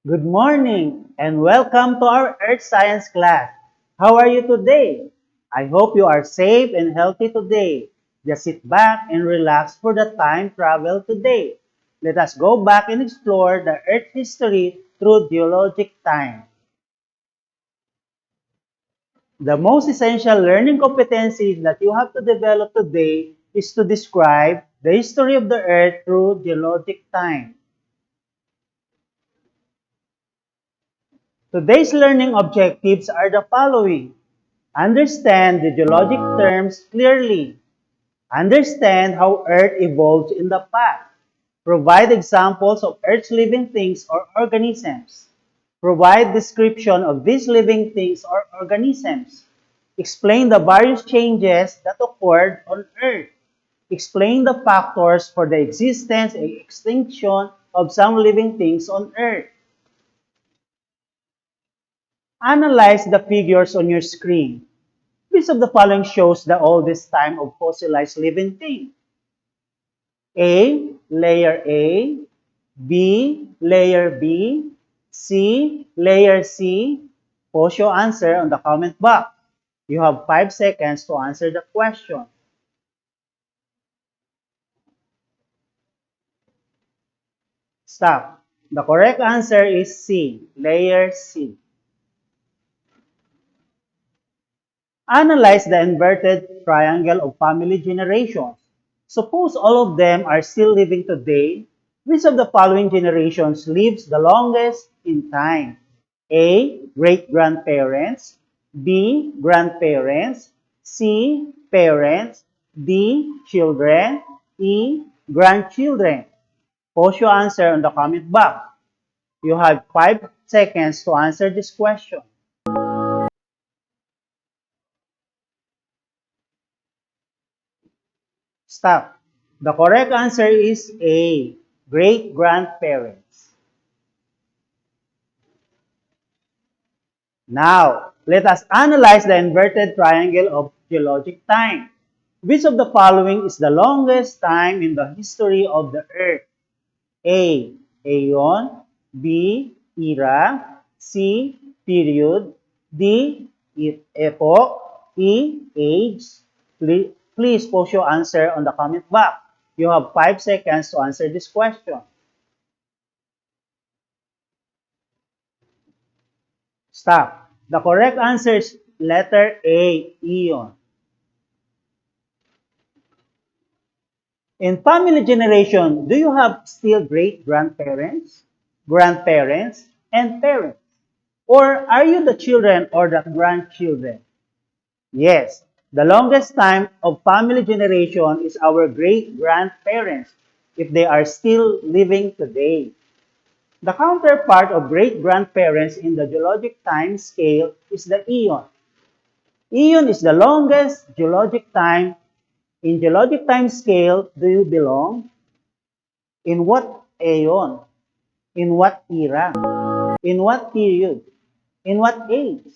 Good morning and welcome to our Earth Science class. How are you today? I hope you are safe and healthy today. Just sit back and relax for the time travel today. Let us go back and explore the Earth history through geologic time. The most essential learning competencies that you have to develop today is to describe the history of the Earth through geologic time. Today's learning objectives are the following. Understand the geologic terms clearly. Understand how Earth evolved in the past. Provide examples of Earth's living things or organisms. Provide description of these living things or organisms. Explain the various changes that occurred on Earth. Explain the factors for the existence and extinction of some living things on Earth. Analyze the figures on your screen. Which of the following shows the oldest time of fossilized living thing? A. Layer A. B. Layer B. C. Layer C. Post your answer on the comment box. You have 5 seconds to answer the question. Stop. The correct answer is C. Layer C. Analyze the inverted triangle of family generations. Suppose all of them are still living today. Which of the following generations lives the longest in time? A. Great-grandparents. B. Grandparents. C. Parents. D. Children. E. Grandchildren. Post your answer on the comment box. You have 5 seconds to answer this question. Stop. The correct answer is A. Great-grandparents. Now, let us analyze the inverted triangle of geologic time. Which of the following is the longest time in the history of the Earth? A. Aeon. B. Era. C. Period. D. Epoch. E. Age. Please post your answer on the comment box. You have 5 seconds to answer this question. Stop. The correct answer is letter A, Eon. In family generation, do you have still great-grandparents, grandparents, and parents? Or are you the children or the grandchildren? Yes, the longest time of family generation is our great-grandparents if they are still living today. The counterpart of great-grandparents in the geologic time scale is the eon. Eon is the longest geologic time. In geologic time scale, do you belong? In what aeon? In what era? In what period? In what age?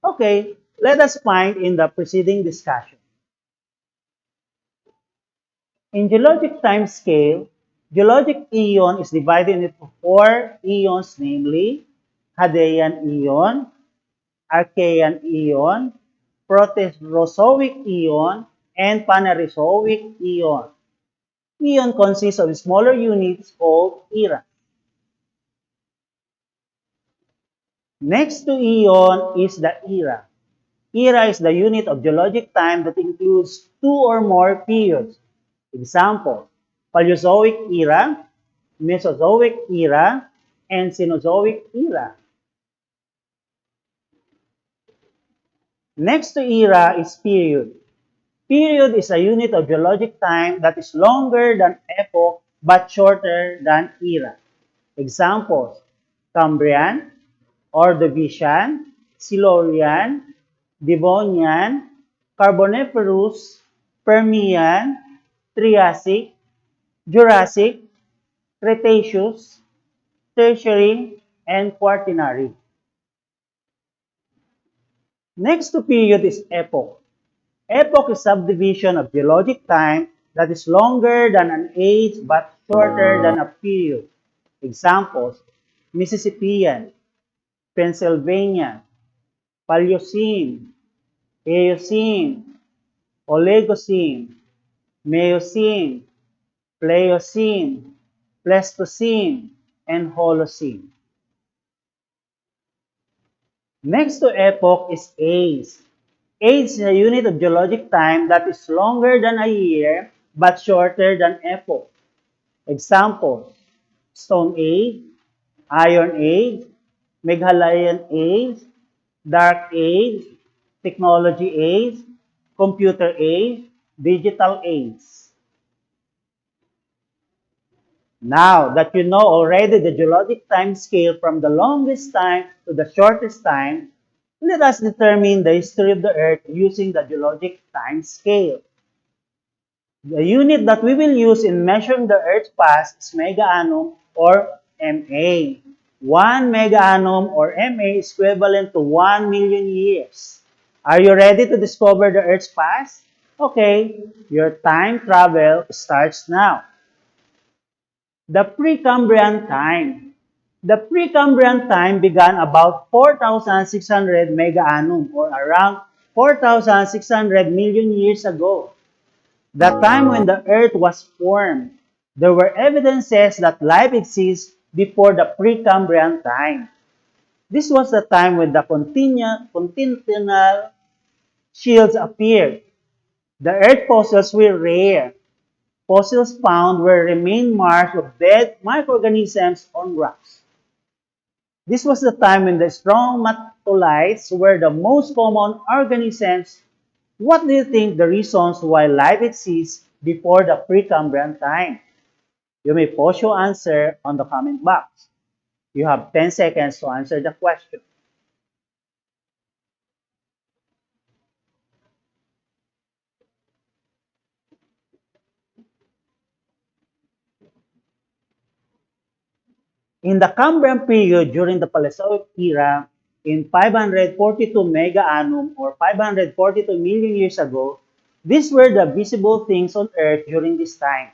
Okay, let us find in the preceding discussion. In geologic time scale, geologic eon is divided into 4 eons, namely Hadean eon, Archean eon, Proterozoic eon, and Phanerozoic eon. Eon consists of smaller units called era. Next to eon is the era. Era is the unit of geologic time that includes 2 or more periods. Example, Paleozoic era, Mesozoic era, and Cenozoic era. Next to era is period. Period is a unit of geologic time that is longer than epoch but shorter than era. Examples, Cambrian, Ordovician, Silurian, Devonian, Carboniferous, Permian, Triassic, Jurassic, Cretaceous, Tertiary, and Quaternary. Next to period is epoch. Epoch is subdivision of geologic time that is longer than an age but shorter than a period. Examples, Mississippian, Pennsylvania, Paleocene, Eocene, Oligocene, Miocene, Pliocene, Pleistocene, and Holocene. Next to epoch is age. Age is a unit of geologic time that is longer than a year but shorter than epoch. Example, Stone Age, Iron Age, Meghalayan Age, Dark Age, Technology Age, Computer Age, Digital Age. Now that you know already the geologic time scale from the longest time to the shortest time, let us determine the history of the Earth using the geologic time scale. The unit that we will use in measuring the Earth's past is mega-annum or MA. 1 mega-annum or MA is equivalent to 1 million years. Are you ready to discover the Earth's past? Okay, your time travel starts now. The Precambrian time. The Precambrian time began about 4,600 mega-annum or around 4,600 million years ago, the time when the Earth was formed. There were evidences that life exists before the Precambrian time. This was the time when the continental shields appeared. The Earth fossils were rare. Fossils found were remain marks of dead microorganisms on rocks. This was the time when the stromatolites were the most common organisms. What do you think the reasons why life exists before the Precambrian time? You may post your answer on the comment box. You have 10 seconds to answer the question. In the Cambrian period during the Paleozoic era, in 542 mega-annum or 542 million years ago, these were the visible things on Earth during this time.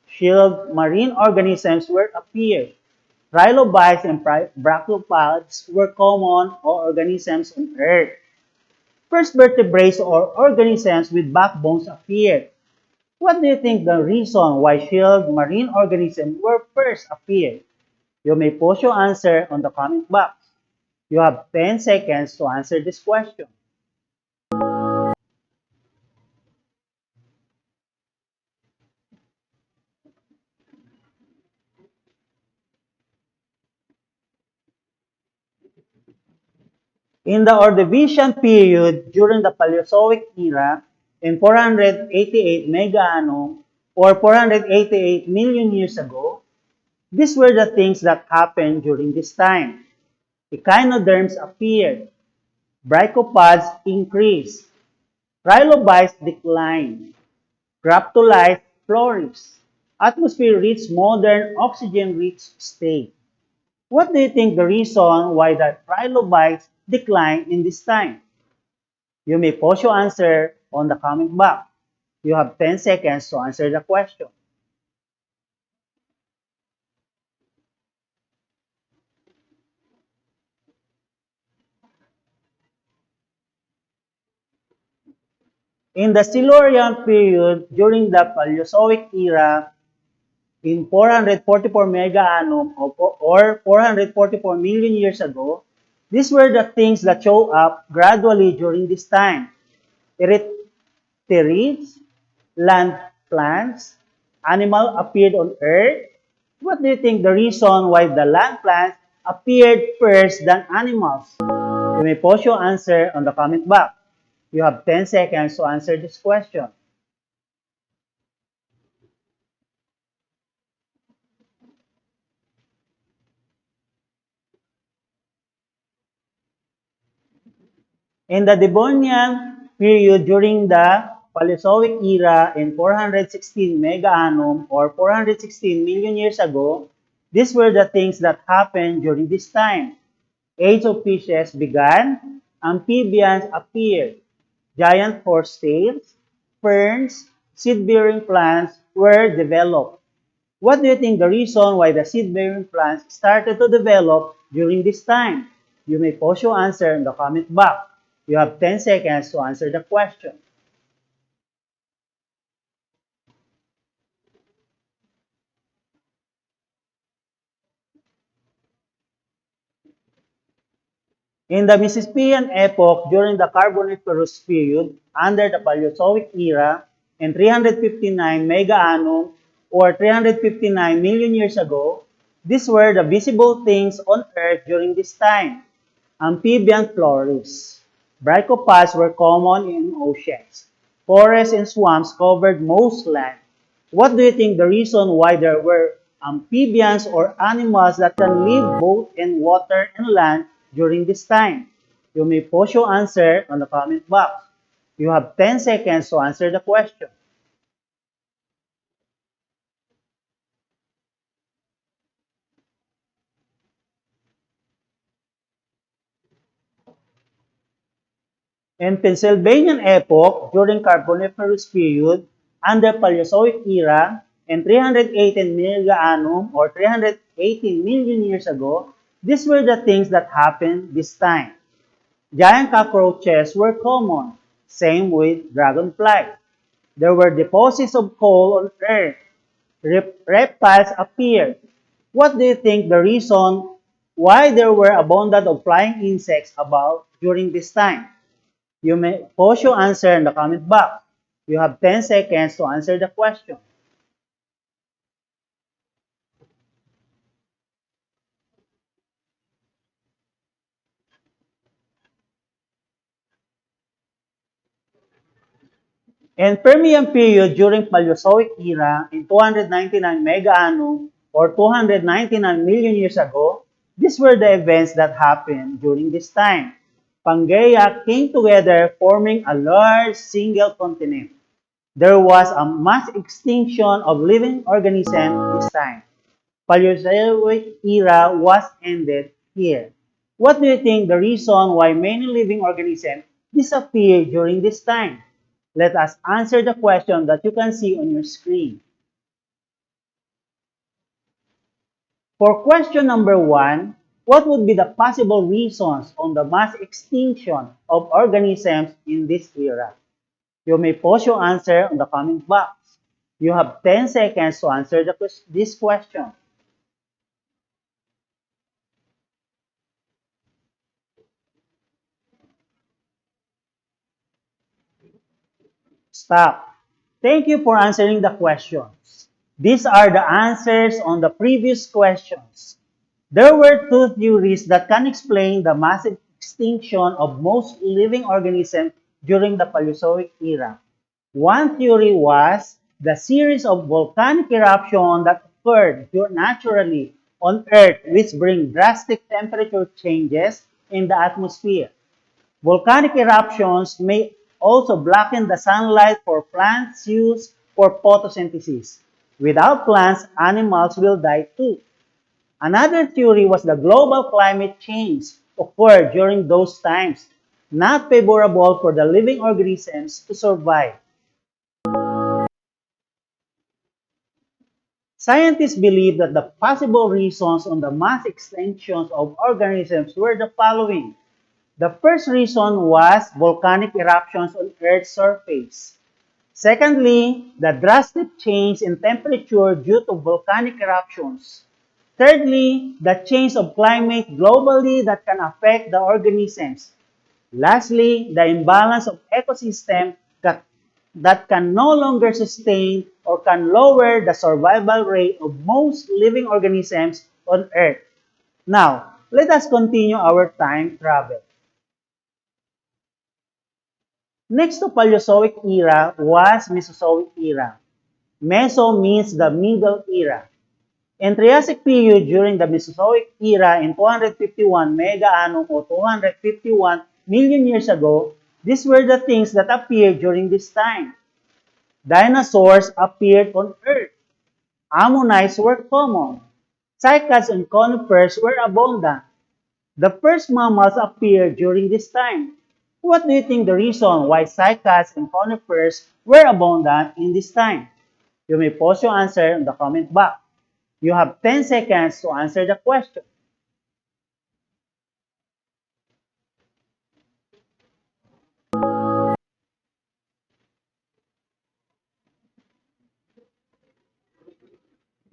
Shield marine organisms were appeared. Trilobites and brachiopods were common organisms on Earth. First vertebrates or organisms with backbones appeared. What do you think the reason why shield marine organisms were first appeared? You may post your answer on the comment box. You have 10 seconds to answer this question. In the Ordovician period during the Paleozoic era, in 488 mega-annum or 488 million years ago, these were the things that happened during this time. Echinoderms appeared, brachiopods increased, trilobites declined, graptolites flourished, atmosphere reached modern oxygen-rich state. What do you think the reason why the trilobites declined in this time? You may post your answer on the comment box. You have 10 seconds to answer the question. In the Silurian period during the Paleozoic era, in 444 mega-annum or 444 million years ago, these were the things that show up gradually during this time. Erythrids, land plants, animal appeared on Earth. What do you think the reason why the land plants appeared first than animals? You may post your answer on the comment box. You have 10 seconds to answer this question. In the Devonian period during the Paleozoic era in 416 mega-annum or 416 million years ago, these were the things that happened during this time. Age of fishes began, amphibians appeared, giant horsetails, ferns, seed-bearing plants were developed. What do you think the reason why the seed-bearing plants started to develop during this time? You may post your answer in the comment box. You have 10 seconds to answer the question. In the Mississippian epoch during the Carboniferous period under the Paleozoic era in 359 mega annum or 359 million years ago, these were the visible things on Earth during this time. Amphibian flores. Brachiopods were common in oceans. Forests and swamps covered most land. What do you think the reason why there were amphibians or animals that can live both in water and land during this time? You may post your answer on the comment box. You have 10 seconds to answer the question. In Pennsylvanian epoch, during Carboniferous period, under Paleozoic era, in 318 mega annum or 318 million years ago, these were the things that happened this time. Giant cockroaches were common, same with dragonflies. There were deposits of coal on Earth. Reptiles appeared. What do you think the reason why there were abundant of flying insects about during this time? You may post your answer in the comment box. You have 10 seconds to answer the question. In Permian period during Paleozoic era in 299 mega annum or 299 million years ago, these were the events that happened during this time. Pangaea came together forming a large single continent. There was a mass extinction of living organisms this time. Paleozoic era was ended here. What do you think the reason why many living organisms disappeared during this time? Let us answer the question that you can see on your screen. For question number 1, what would be the possible reasons on the mass extinction of organisms in this era? You may post your answer on the comment box. You have 10 seconds to answer this question. Stop. Thank you for answering the questions. These are the answers on the previous questions. There were two theories that can explain the massive extinction of most living organisms during the Paleozoic era. One theory was the series of volcanic eruptions that occurred naturally on Earth which bring drastic temperature changes in the atmosphere. Volcanic eruptions may also blacken the sunlight for plants use for photosynthesis. Without plants, animals will die too. Another theory was the global climate change occurred during those times, not favorable for the living organisms to survive. Scientists believe that the possible reasons on the mass extinctions of organisms were the following. The first reason was volcanic eruptions on Earth's surface. Secondly, the drastic change in temperature due to volcanic eruptions. Thirdly, the change of climate globally that can affect the organisms. Lastly, the imbalance of ecosystem that can no longer sustain or can lower the survival rate of most living organisms on Earth. Now, let us continue our time travel. Next to Paleozoic era was Mesozoic era. Meso means the middle era. In Triassic period during the Mesozoic era in 251 mega annum or 251 million years ago, these were the things that appeared during this time. Dinosaurs appeared on Earth. Ammonites were common. Cycads and conifers were abundant. The first mammals appeared during this time. What do you think the reason why cycads and conifers were abundant in this time? You may post your answer in the comment box. You have 10 seconds to answer the question.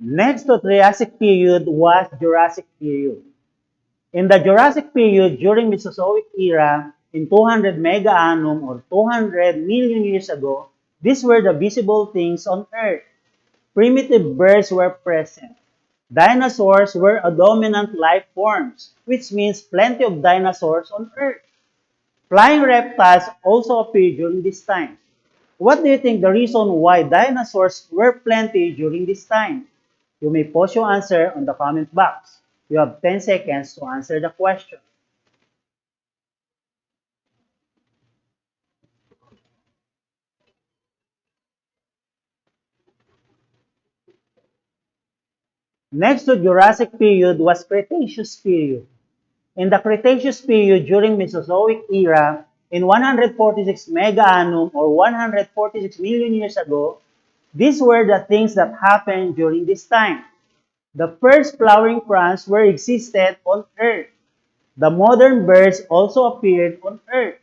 Next to Triassic period was Jurassic period. In the Jurassic period during Mesozoic era, in 200 mega annum or 200 million years ago, these were the visible things on Earth. Primitive birds were present. Dinosaurs were a dominant life forms, which means plenty of dinosaurs on Earth. Flying reptiles also appeared during this time. What do you think the reason why dinosaurs were plenty during this time? You may post your answer on the comment box. You have 10 seconds to answer the question. Next to Jurassic period was Cretaceous period. In the Cretaceous period during Mesozoic era, in 146 mega annum or 146 million years ago, these were the things that happened during this time. The first flowering plants were existed on Earth. The modern birds also appeared on Earth.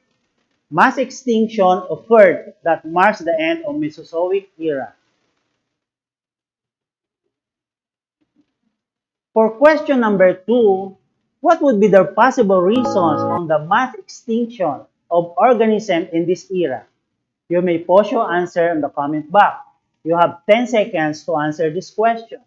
Mass extinction occurred that marks the end of Mesozoic era. For question number 2, what would be the possible reasons on the mass extinction of organisms in this era? You may post your answer in the comment box. You have 10 seconds to answer this question.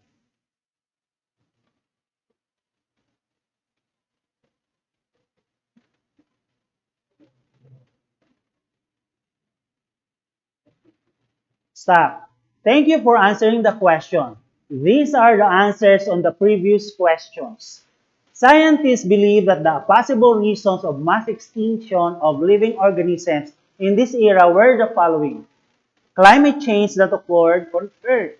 Stop. Thank you for answering the question. These are the answers on the previous questions. Scientists believe that the possible reasons of mass extinction of living organisms in this era were the following. Climate change that occurred on Earth,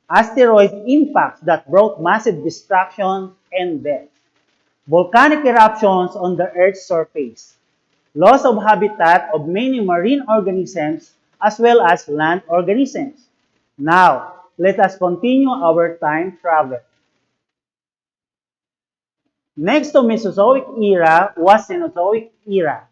asteroid impacts that brought massive destruction and death, volcanic eruptions on the Earth's surface, loss of habitat of many marine organisms as well as land organisms. Now, let us continue our time travel. Next to Mesozoic era was Cenozoic era.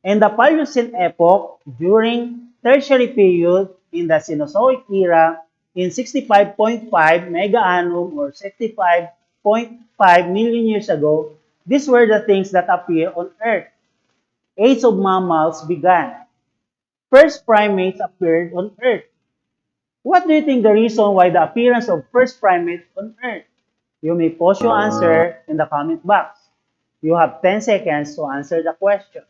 In the Paleocene epoch, during Tertiary period in the Cenozoic era, in 65.5 mega annum or 65.5 million years ago, these were the things that appear on Earth. Age of mammals began. First primates appeared on Earth. What do you think the reason why the appearance of first primates on Earth? You may post your answer in the comment box. You have 10 seconds to answer the question.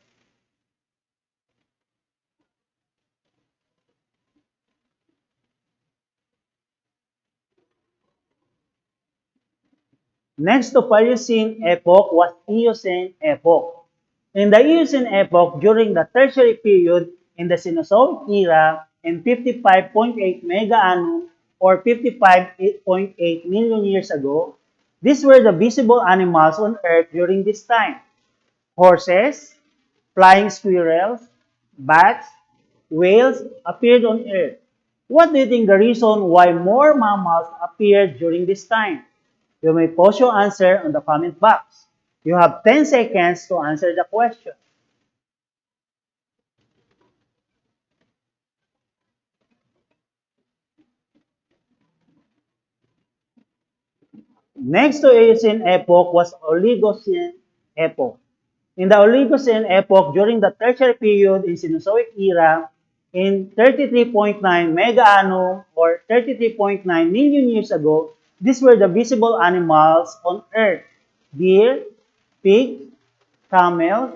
Next to Paleocene epoch was Eocene epoch. In the Eocene epoch, during the Tertiary period in the Cenozoic era, in 55.8 mega annum or 55.8 million years ago, these were the visible animals on Earth during this time. Horses, flying squirrels, bats, whales appeared on Earth. What do you think the reason why more mammals appeared during this time? You may post your answer on the comment box. You have 10 seconds to answer the question. Next to Eocene epoch was Oligocene epoch. In the Oligocene epoch, during the Tertiary period in Cenozoic era, in 33.9 mega annum or 33.9 million years ago, these were the visible animals on Earth. Deer, pig, camel,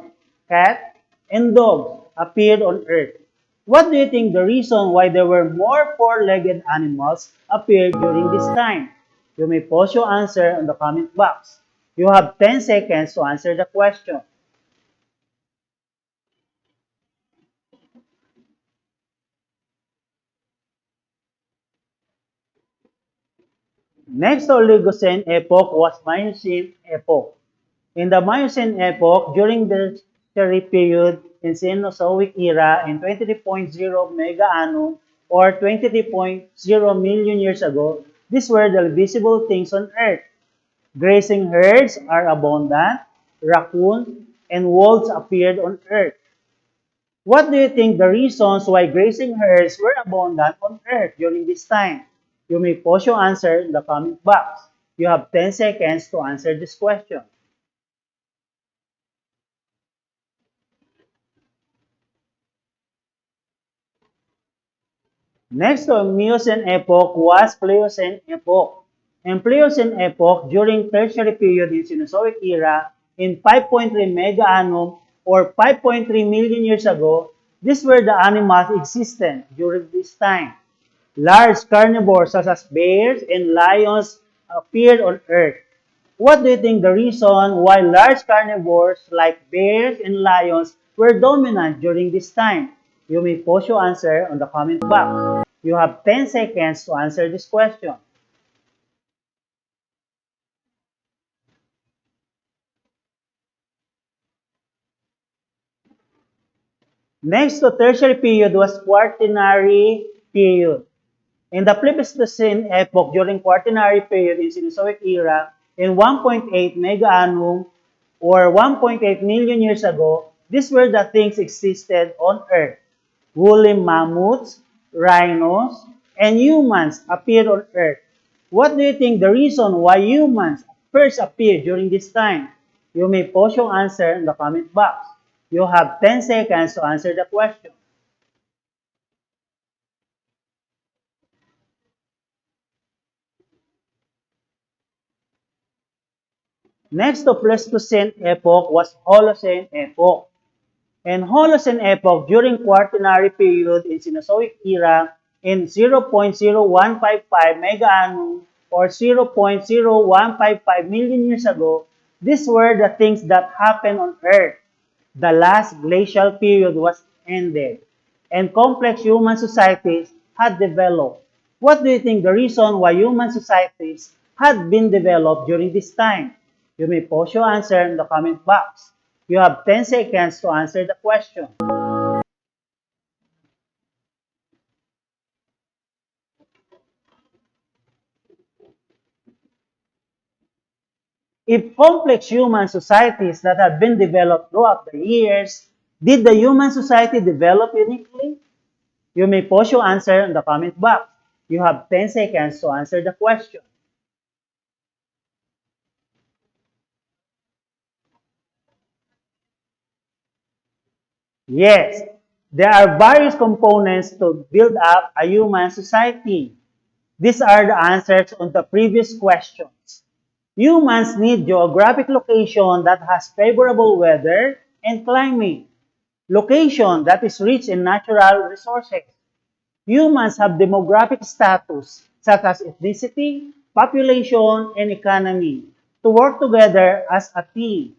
cat, and dog appeared on Earth. What do you think the reason why there were more four-legged animals appeared during this time? You may post your answer in the comment box. You have 10 seconds to answer the question. Next to Oligocene epoch was Miocene epoch. In the Miocene epoch, during the Tertiary period in Cenozoic era in 23.0 mega annum or 23.0 million years ago, These were the visible things on earth. Grazing herds are abundant, raccoons, and wolves appeared on earth. What do you think the reasons why grazing herds were abundant on earth during this time? You may post your answer in the comment box. You have 10 seconds to answer this question. Next to Miocene epoch was Pliocene epoch. In Pliocene epoch, during Tertiary period in Cenozoic era, in 5.3 mega annum or 5.3 million years ago, these were the animals existent during this time. Large carnivores such as bears and lions appeared on Earth. What do you think the reason why large carnivores like bears and lions were dominant during this time? You may post your answer on the comment box. You have 10 seconds to answer this question. Next to tertiary period was quaternary period. In the Pleistocene epoch during quaternary period in Cenozoic era, in 1.8 mega annum or 1.8 million years ago, these were the things existed on Earth. Woolly mammoths, rhinos, and humans appeared on Earth. What do you think the reason why humans first appeared during this time? You may post your answer in the comment box. You have 10 seconds to answer the question. Next to Pleistocene epoch was Holocene epoch. In Holocene epoch, during quaternary period in Cenozoic era, in 0.0155 mega annum or 0.0155 million years ago, these were the things that happened on Earth. The last glacial period was ended, and complex human societies had developed. What do you think the reason why human societies had been developed during this time? You may post your answer in the comment box. You have 10 seconds to answer the question. If complex human societies that have been developed throughout the years, did the human society develop uniquely? You may post your answer in the comment box. You have 10 seconds to answer the question. Yes, there are various components to build up a human society. These are the answers on the previous questions. Humans need geographic location that has favorable weather and climate. Location that is rich in natural resources. Humans have demographic status such as ethnicity, population, and economy to work together as a team.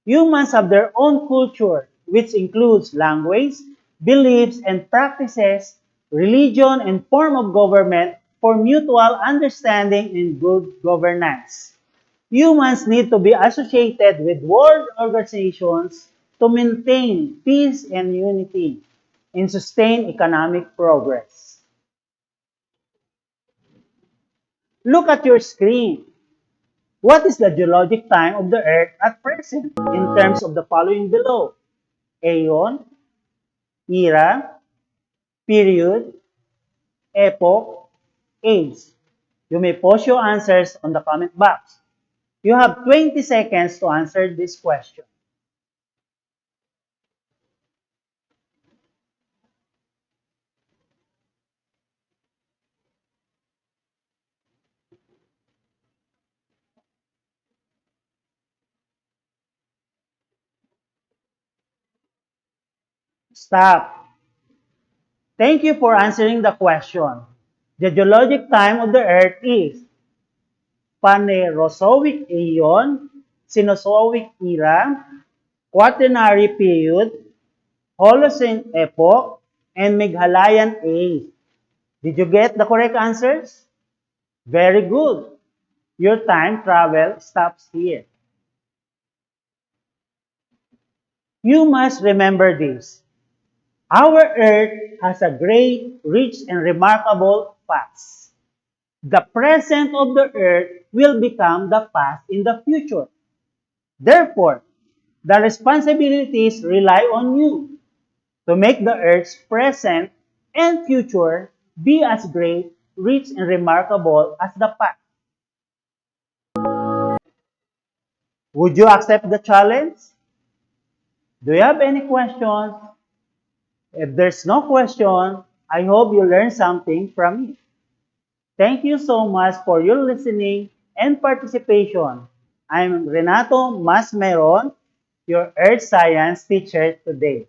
Humans have their own culture, which includes language, beliefs and practices, religion, and form of government for mutual understanding and good governance. Humans need to be associated with world organizations to maintain peace and unity and sustain economic progress. Look at your screen. What is the geologic time of the Earth at present in terms of the following below? Aeon, era, period, epoch, age. You may post your answers on the comment box. You have 20 seconds to answer this question. Stop. Thank you for answering the question. The geologic time of the Earth is Phanerozoic Aeon, Cenozoic Era, Quaternary Period, Holocene Epoch, and Meghalayan Age. Did you get the correct answers? Very good. Your time travel stops here. You must remember this. Our Earth has a great, rich, and remarkable past. The present of the earth will become the past in the future. Therefore, the responsibilities rely on you to make the earth's present and future be as great, rich, and remarkable as the past. Would you accept the challenge? Do you have any questions? If there's no question, I hope you learned something from it. Thank you so much for your listening and participation. I'm Renato Masmeron, your Earth Science teacher today.